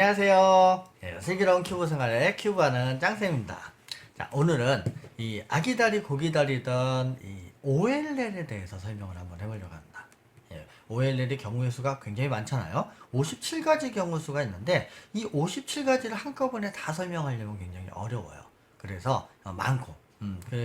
안녕하세요. 슬기로운 큐브 생활의 큐브하는 짱쌤입니다. 자, 오늘은 이 아기다리 고기다리던 이 OLL에 대해서 설명을 한번 해보려고 합니다. OLL의 경우의 수가 굉장히 많잖아요. 57가지 경우 수가 있는데 이 57가지를 한꺼번에 다 설명하려면 굉장히 어려워요. 그래서 많고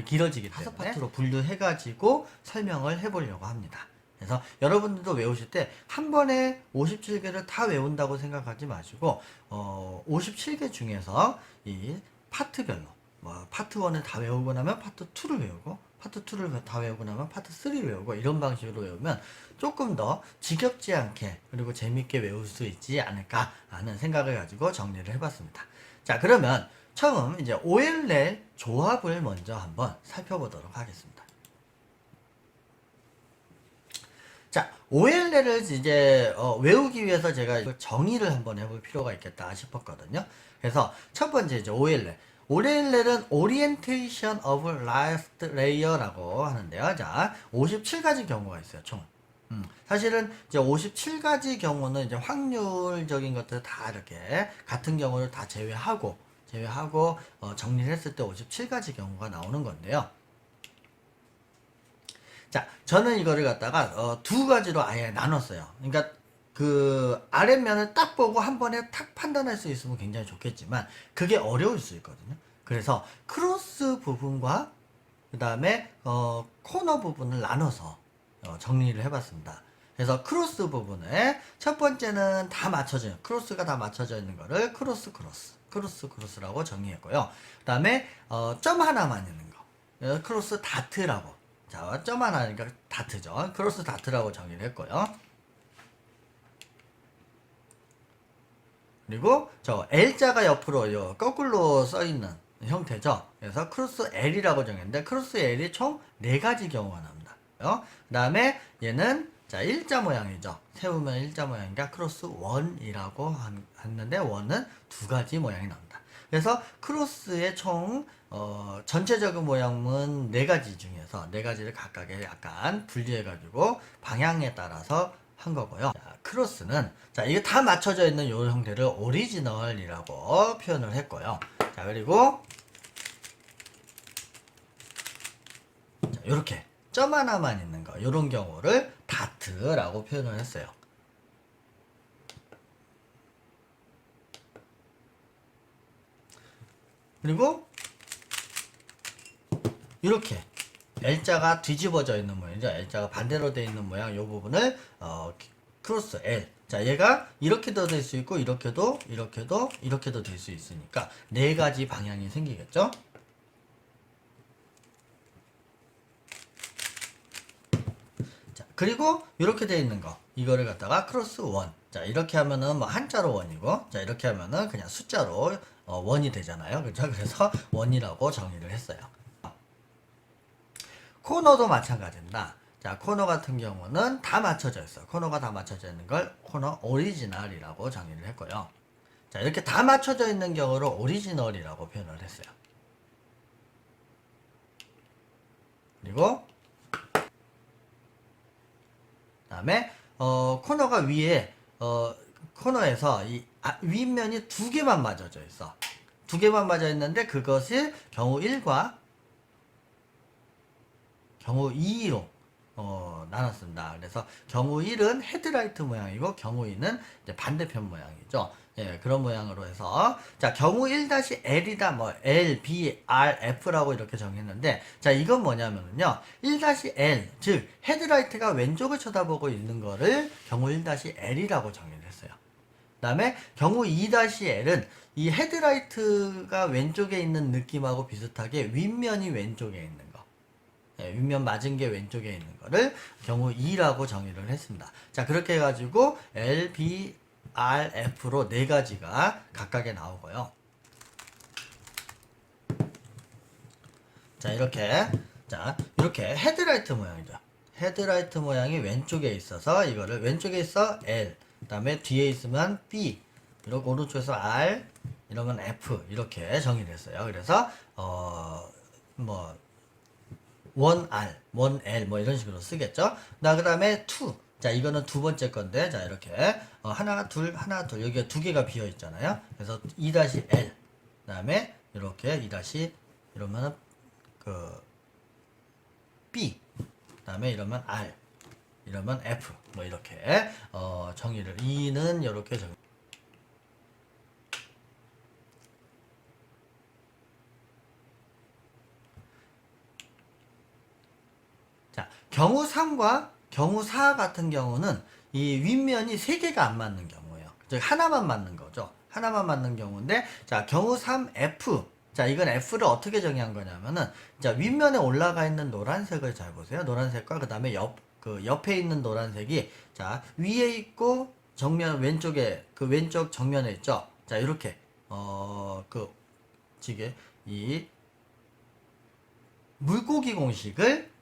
길어지기 때문에 다섯 파트로 분류해가지고 설명을 해보려고 합니다. 그래서 여러분들도 외우실 때 한 번에 57개를 다 외운다고 생각하지 마시고 57개 중에서 이 파트별로 파트 1을 다 외우고 나면 파트 2를 외우고 파트 2를 다 외우고 나면 파트 3를 외우고 이런 방식으로 외우면 조금 더 지겹지 않게 그리고 재밌게 외울 수 있지 않을까 하는 생각을 가지고 정리를 해봤습니다. 자, 그러면 처음 이제 OLL 조합을 먼저 한번 살펴보도록 하겠습니다. 자, OLL을 이제 외우기 위해서 제가 정의를 한번 해볼 필요가 있겠다 싶었거든요. 그래서 첫 번째 이제 OLL. OLL은 Orientation of Last Layer라고 하는데요. 자, 57가지 경우가 있어요, 총. 사실은 이제 57가지 경우는 이제 확률적인 것들 다 이렇게 같은 경우를 다 제외하고 정리를 했을 때 57가지 경우가 나오는 건데요. 자, 저는 이거를 갖다가 두 가지로 아예 나눴어요. 그러니까 그 아랫면을 딱 보고 한 번에 탁 판단할 수 있으면 굉장히 좋겠지만 그게 어려울 수 있거든요. 그래서 크로스 부분과 그 다음에 코너 부분을 나눠서 정리를 해봤습니다. 그래서 크로스 부분에 첫 번째는 다 맞춰져 크로스가 다 맞춰져 있는 거를 크로스라고 정의했고요. 그 다음에 점 하나만 있는 거 크로스 다트라고. 자, 점 하나니까 다트죠. 크로스 다트라고 정의를 했고요. 그리고 저 L자가 옆으로 거꾸로 써있는 형태죠. 그래서 크로스 L이라고 정했는데 크로스 L이 총 4가지 경우가 나옵니다. 그 다음에 얘는 자 일자 모양이죠. 세우면 일자 모양이니까 크로스 1이라고 했는데 1은 2가지 모양이 나옵니다. 그래서 크로스의 총 전체적인 모양은 4가지 중에서 4가지를 각각에 약간 분리해가지고 방향에 따라서 한 거고요. 자, 크로스는 자 이게 다 맞춰져 있는 이 형태를 오리지널이라고 표현을 했고요. 자, 그리고 자, 이렇게 점 하나만 있는 거 이런 경우를 다트라고 표현을 했어요. 그리고 이렇게 L자가 뒤집어져 있는 모양이죠. L자가 반대로 되어 있는 모양 이 부분을 크로스 L. 자, 얘가 이렇게도 될 수 있고 이렇게도 될 수 있으니까 4가지 방향이 생기겠죠. 자, 그리고 이렇게 되어 있는 거 이거를 갖다가 크로스 1. 자, 이렇게 하면은 뭐 한자로 1이고 자, 이렇게 하면은 그냥 숫자로 1이 되잖아요. 그렇죠? 그래서 1이라고 정의를 했어요. 코너도 마찬가지입니다. 자, 코너 같은 경우는 다 맞춰져 있어. 코너가 다 맞춰져 있는 걸 코너 오리지널이라고 정의를 했고요. 자, 이렇게 다 맞춰져 있는 경우를 오리지널이라고 표현을 했어요. 그리고 그다음에 코너가 위에 코너에서 이 윗면이 2개만 맞춰져 있어. 2개만 맞아 있는데 그것이 경우 1과 경우 2로 나눴습니다. 그래서 경우 1은 헤드라이트 모양이고 경우 2는 이제 반대편 모양이죠. 예, 그런 모양으로 해서 자, 경우 1-L이다 뭐 L, B, R, F라고 이렇게 정했는데 자, 이건 뭐냐면요. 1-L, 즉 헤드라이트가 왼쪽을 쳐다보고 있는 거를 경우 1-L이라고 정의를 했어요. 그다음에 경우 2-L은 이 헤드라이트가 왼쪽에 있는 느낌하고 비슷하게 윗면이 왼쪽에 있는 거. 윗면 맞은 게 왼쪽에 있는 거를 경우 2라고 정의를 했습니다. 자, 그렇게 해가지고 L, B, R, F로 4가지가 각각에 나오고요. 자, 이렇게 헤드라이트 모양이죠. 헤드라이트 모양이 왼쪽에 있어서 이거를 왼쪽에 있어 L, 그 다음에 뒤에 있으면 B, 이렇게 오른쪽에서 R, 이러면 F 이렇게 정의를 했어요. 그래서 뭐 1R, 1L 뭐 이런 식으로 쓰겠죠. 그 다음에 2. 자, 이거는 두 번째 건데, 자, 이렇게, 하나, 둘, 하나, 둘. 여기가 두 개가 비어 있잖아요. 그래서 2-L. 그 다음에, 이렇게 2- 이러면은, 그, B. 그 다음에 이러면 R. 이러면 F. 뭐, 이렇게, 정의를. 2는 이렇게 정의. 자, 경우 3과 경우 4 같은 경우는 이 윗면이 3개가 안 맞는 경우예요. 즉 하나만 맞는 거죠. 하나만 맞는 경우인데, 자, 경우 3F. 자, 이건 F를 어떻게 정의한 거냐면은, 자, 윗면에 올라가 있는 노란색을 잘 보세요. 노란색과 그 다음에 그 옆에 있는 노란색이, 자, 위에 있고 정면 왼쪽에, 그 왼쪽 정면에 있죠. 자, 이렇게, 지게, 이 물고기 공식을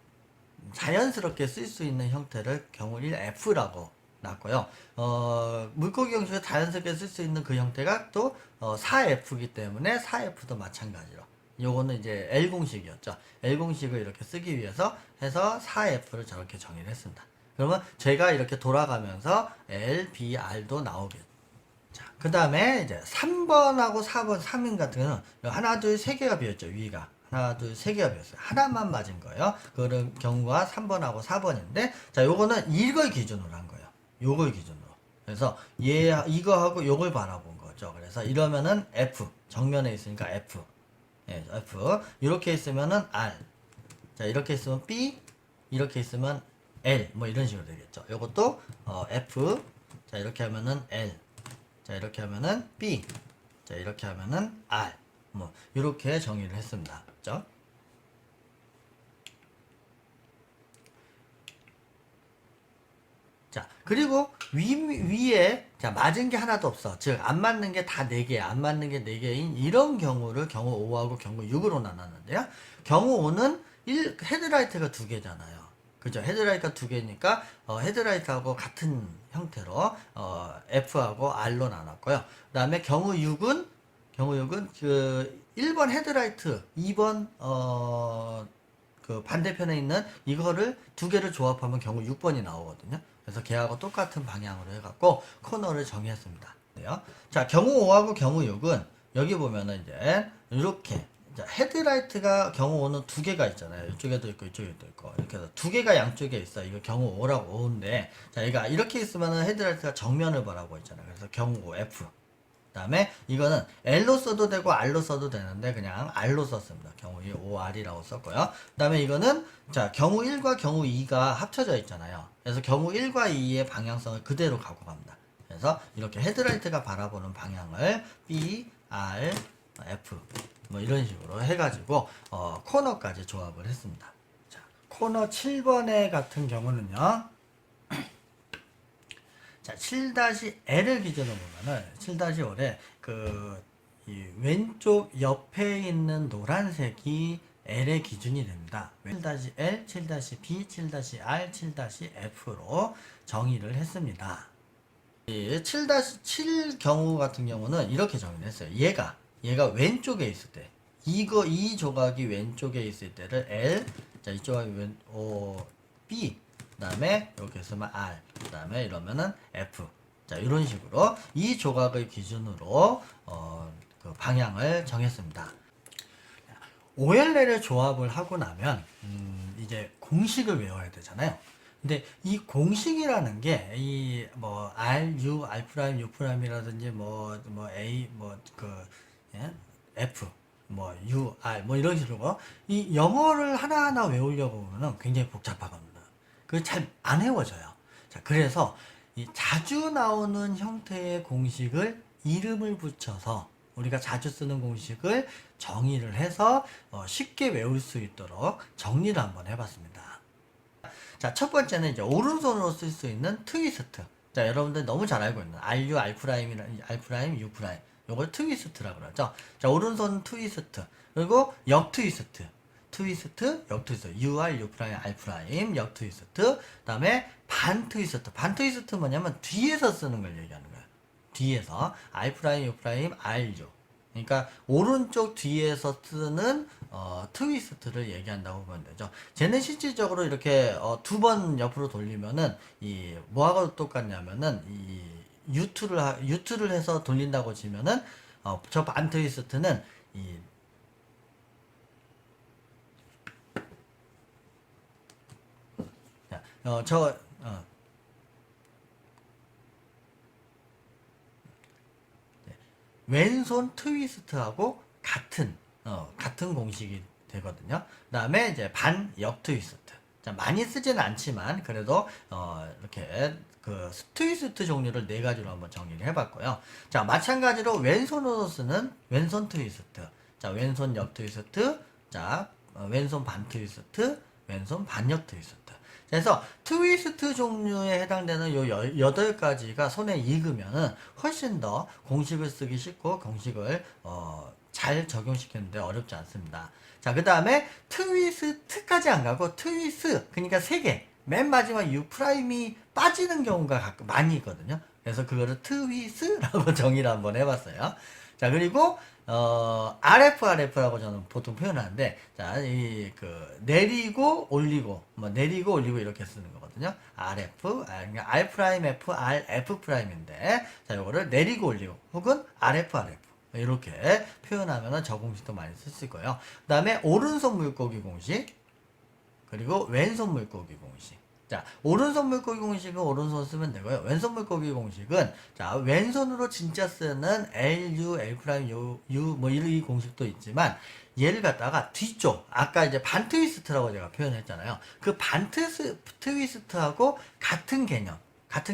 자연스럽게 쓸 수 있는 형태를 경우 1F라고 놨고요. 물고기 형식을 자연스럽게 쓸 수 있는 그 형태가 또 4F이기 때문에 4F도 마찬가지로. 요거는 이제 L 공식이었죠. L 공식을 이렇게 쓰기 위해서 해서 4F를 저렇게 정의를 했습니다. 그러면 제가 이렇게 돌아가면서 L, B, R도 나오겠죠. 자, 그 다음에 이제 3번하고 4번, 3인 같은 경우는 하나, 둘, 세 개가 비었죠, 위가. 하나, 둘, 세 개가 비었어요. 하나만 맞은 거예요. 그런 경우가 3번하고 4번인데, 자, 요거는 이걸 기준으로 한 거예요. 요걸 기준으로. 그래서 이거하고 요걸 바라본 거죠. 그래서 이러면은 F. 정면에 있으니까 F. 예, F. 이렇게 있으면은 R. 자, 이렇게 있으면 B. 이렇게 있으면 L. 뭐 이런 식으로 되겠죠. 요것도, F. 자, 이렇게 하면은 L. 자, 이렇게 하면은 B. 자, 이렇게 하면은 R. 뭐, 이렇게 정의를 했습니다. 그죠? 자, 그리고 위에, 자, 맞은 게 하나도 없어. 즉, 안 맞는 게 다 4개, 안 맞는 게 4개인 이런 경우를 경우 5하고 경우 6으로 나눴는데요. 경우 5는 헤드라이트가 2개잖아요. 그죠? 헤드라이트가 2개니까, 헤드라이트하고 같은 형태로, F하고 R로 나눴고요. 그 다음에 경우 6은 그 1번 헤드라이트, 2번 그 반대편에 있는 이거를 2개를 조합하면 경우 6번이 나오거든요. 그래서 걔하고 똑같은 방향으로 해갖고 코너를 정의했습니다. 자, 경우 5하고 경우 6은 여기 보면은 이제 이렇게, 자, 헤드라이트가 경우 5는 2개가 있잖아요. 이쪽에도 있고 이쪽에도 있고 이렇게 해서 2개가 양쪽에 있어. 이거 경우 5라고 5인데, 자, 얘가 이렇게 있으면은 헤드라이트가 정면을 바라고 있잖아요. 그래서 경우 5 F. 그 다음에 이거는 L로 써도 되고 R로 써도 되는데 그냥 R로 썼습니다. 경우 2 OR이라고 썼고요. 그 다음에 이거는, 자, 경우 1과 경우 2가 합쳐져 있잖아요. 그래서 경우 1과 2의 방향성을 그대로 갖고 갑니다. 그래서 이렇게 헤드라이트가 바라보는 방향을 B, R, F 뭐 이런 식으로 해가지고 코너까지 조합을 했습니다. 자, 코너 7번에 같은 경우는요. 자, 7-L을 기준으로 보면은 7-5에 이 왼쪽 옆에 있는 노란색이 L의 기준이 됩니다. 7-L, 7-B, 7-R, 7-F로 정의를 했습니다. 이 7-7 경우 같은 경우는 이렇게 정의를 했어요. 얘가 왼쪽에 있을 때, 이 조각이 왼쪽에 있을 때를 L, 자, 이 조각이 B, 그 다음에 이렇게 쓰면 R, 그 다음에 이러면은 F. 자, 이런 식으로 이 조각을 기준으로 그 방향을 정했습니다. OLL을 조합을 하고 나면 이제 공식을 외워야 되잖아요. 근데 이 공식이라는 게 이 뭐 R, U, R 프라임, U 프라임이라든지 뭐 A 예? F 뭐 U, R 뭐 이런 식으로 이 영어를 하나하나 외우려고 보면은 굉장히 복잡하거든요. 그게 잘 안 외워져요. 자, 그래서 이 자주 나오는 형태의 공식을 이름을 붙여서 우리가 자주 쓰는 공식을 정의를 해서 쉽게 외울 수 있도록 정리를 한번 해봤습니다. 자, 첫 번째는 이제 오른손으로 쓸 수 있는 트위스트. 자, 여러분들 너무 잘 알고 있는 RU, R', U'. 요걸 트위스트라고 그러죠. 자, 오른손 트위스트. 그리고 역 트위스트. 역 트위스트. UR, U', R', 역 트위스트. 그 다음에 반 트위스트. 반 트위스트 뭐냐면 뒤에서 쓰는 걸 얘기하는 거예요. 뒤에서 R', U', RU. 그러니까 오른쪽 뒤에서 쓰는 트위스트를 얘기한다고 보면 되죠. 쟤는 실질적으로 이렇게 두 번 옆으로 돌리면은 이 뭐하고 똑같냐면은 이 유투를 해서 돌린다고 치면은 저 반 트위스트는 이 자, 왼손 트위스트하고 같은 공식이 되거든요. 그 다음에 이제 반 역 트위스트. 자, 많이 쓰지는 않지만, 그래도, 이렇게, 그, 트위스트 종류를 네 가지로 한번 정리를 해봤고요. 자, 마찬가지로 왼손으로 쓰는 왼손 트위스트. 자, 왼손 역 트위스트. 자, 왼손 반 트위스트. 왼손 반역 트위스트. 그래서 트위스트 종류에 해당되는 요 8가지가 손에 익으면은 훨씬 더 공식을 쓰기 쉽고 공식을 잘 적용시키는데 어렵지 않습니다. 자, 그 다음에 트위스트까지 안 가고 트위스, 그러니까 3개. 맨 마지막 U 프라임이 빠지는 경우가 가끔 많이 있거든요. 그래서 그거를 트위스라고 정의를 한번 해봤어요. 자, 그리고 RF라고 저는 보통 표현하는데, 자, 내리고 올리고, 내리고 올리고 이렇게 쓰는 거거든요. 그러니까 R 프라임 F, R, F 프라임인데, 자, 요거를 내리고 올리고, 혹은 RF. 이렇게 표현하면 저 공식도 많이 쓸 수 있고요. 그 다음에 오른손 물고기 공식, 그리고 왼손 물고기 공식. 자, 오른손 물고기 공식은 오른손 쓰면 되고요. 왼손 물고기 공식은, 자, 왼손으로 진짜 쓰는 LU, L 프라임, U, 이 공식도 있지만, 얘를 갖다가 뒤쪽, 아까 이제 반 트위스트라고 제가 표현했잖아요. 그 반 트위스트하고 같은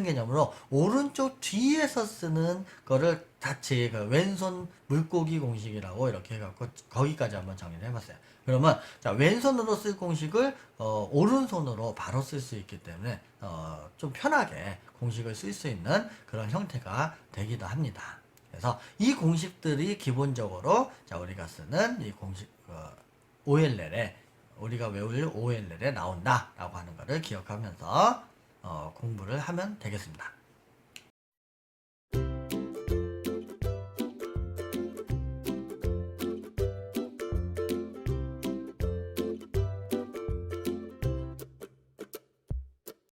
개념으로 오른쪽 뒤에서 쓰는 거를 같이 그 왼손 물고기 공식이라고 이렇게 해갖고 거기까지 한번 정리를 해봤어요. 그러면 자, 왼손으로 쓸 공식을 오른손으로 바로 쓸 수 있기 때문에 좀 편하게 공식을 쓸 수 있는 그런 형태가 되기도 합니다. 그래서 이 공식들이 기본적으로 자, 우리가 쓰는 이 공식 OLL에 우리가 외울 OLL에 나온다라고 하는 것을 기억하면서 공부를 하면 되겠습니다.